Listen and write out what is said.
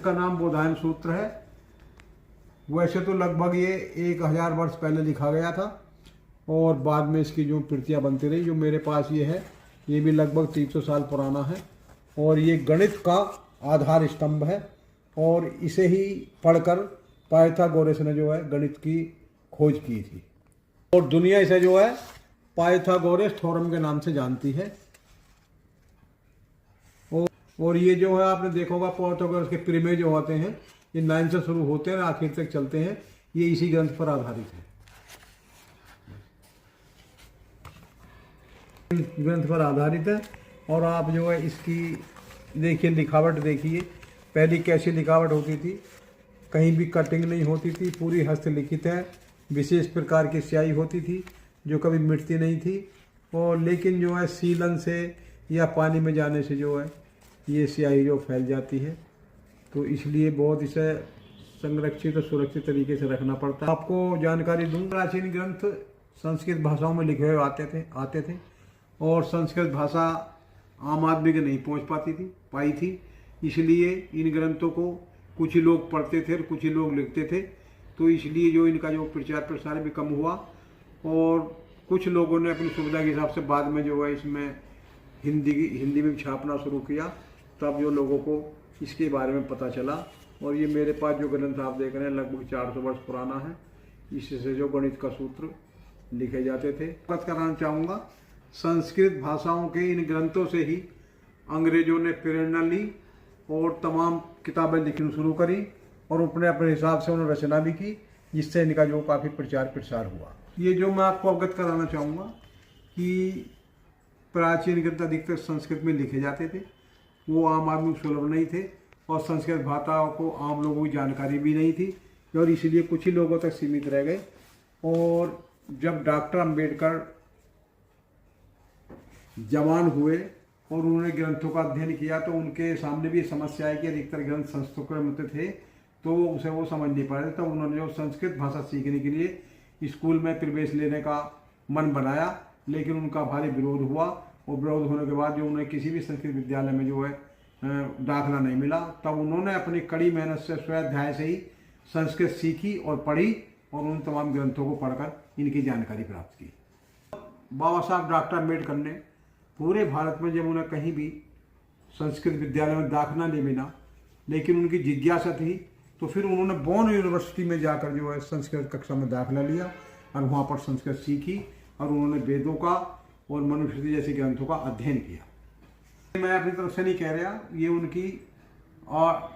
का नाम बोधायन सूत्र है। वैसे तो लगभग ये 1000 वर्ष पहले लिखा गया था और बाद में इसकी जो प्रतियां बनती रही। जो मेरे पास ये है ये भी लगभग 300 साल पुराना है और ये गणित का आधार स्तंभ है और इसे ही पढ़कर पाइथागोरस ने जो है गणित की खोज की थी और दुनिया इसे जो है पाइथागोरस थ्योरम के नाम से जानती है। और ये जो है आपने देखा होगा पाइथागोरस के प्रमेय जो होते हैं ये 9 से शुरू होते हैं आखिर तक चलते हैं, ये इसी ग्रंथ पर आधारित है। ग्रंथ पर आधारित है और आप जो है इसकी देखिए लिखावट देखिए, पहली कैसी लिखावट होती थी, कहीं भी कटिंग नहीं होती थी, पूरी हस्तलिखित है, विशेष प्रकार की स्याही होती थी जो कभी मिटती नहीं थी और लेकिन जो है सीलन से या पानी में जाने से जो है ये स्याही जो फैल जाती है, तो इसलिए बहुत इसे संरक्षित और सुरक्षित तरीके से रखना पड़ता है। आपको जानकारी दूँ, प्राचीन ग्रंथ संस्कृत भाषाओं में लिखे हुए आते थे और संस्कृत भाषा आम आदमी के नहीं पहुंच पाई थी, इसलिए इन ग्रंथों को कुछ ही लोग पढ़ते थे और कुछ ही लोग लिखते थे, तो इसलिए जो इनका जो प्रचार प्रसार भी कम हुआ और कुछ लोगों ने अपनी सुविधा के हिसाब से बाद में जो है इसमें हिंदी में छापना शुरू किया, तब जो लोगों को इसके बारे में पता चला। और ये मेरे पास जो ग्रंथ आप देख रहे हैं लगभग 400 वर्ष पुराना है, इससे जो गणित का सूत्र लिखे जाते थे। बात कराना चाहूँगा, संस्कृत भाषाओं के इन ग्रंथों से ही अंग्रेजों ने प्रेरणा ली और तमाम किताबें लिखनी शुरू करी और अपने हिसाब से उन्होंने रचना भी की, जिससे इनका जो काफ़ी प्रचार प्रसार हुआ। ये जो मैं आपको अवगत कराना चाहूँगा कि प्राचीन ग्रंथ अधिकतर संस्कृत में लिखे जाते थे, वो आम आदमी को सुलभ नहीं थे और संस्कृत भाषाओं को आम लोगों की जानकारी भी नहीं थी और इसलिए कुछ ही लोगों तक सीमित रह गए। और जब डॉक्टर अम्बेडकर जवान हुए और उन्होंने ग्रंथों का अध्ययन किया तो उनके सामने भी समस्या है कि अधिकतर ग्रंथ संस्कृत में थे, तो उसे वो समझ नहीं पा रहे थे। तो उन्होंने जो संस्कृत भाषा सीखने के लिए स्कूल में प्रवेश लेने का मन बनाया, लेकिन उनका भारी विरोध हुआ और विरोध होने के बाद जो उन्हें किसी भी संस्कृत विद्यालय में जो है दाखिला नहीं मिला। तब उन्होंने अपनी कड़ी मेहनत से स्वाध्याय से ही संस्कृत सीखी और पढ़ी और उन तमाम ग्रंथों को पढ़कर इनकी जानकारी प्राप्त की। बाबा साहब डॉक्टर अम्बेडकर ने पूरे भारत में जब उन्हें कहीं भी संस्कृत विद्यालय में दाखिला नहीं मिला, लेकिन उनकी जिज्ञासा थी, तो फिर उन्होंने बॉन यूनिवर्सिटी में जाकर जो है संस्कृत कक्षा में दाखिला लिया और वहाँ पर संस्कृत सीखी और उन्होंने वेदों का और मनुस्मृति जैसे ग्रंथों का अध्ययन किया। मैं अपनी तरफ से नहीं कह रहा, ये उनकी और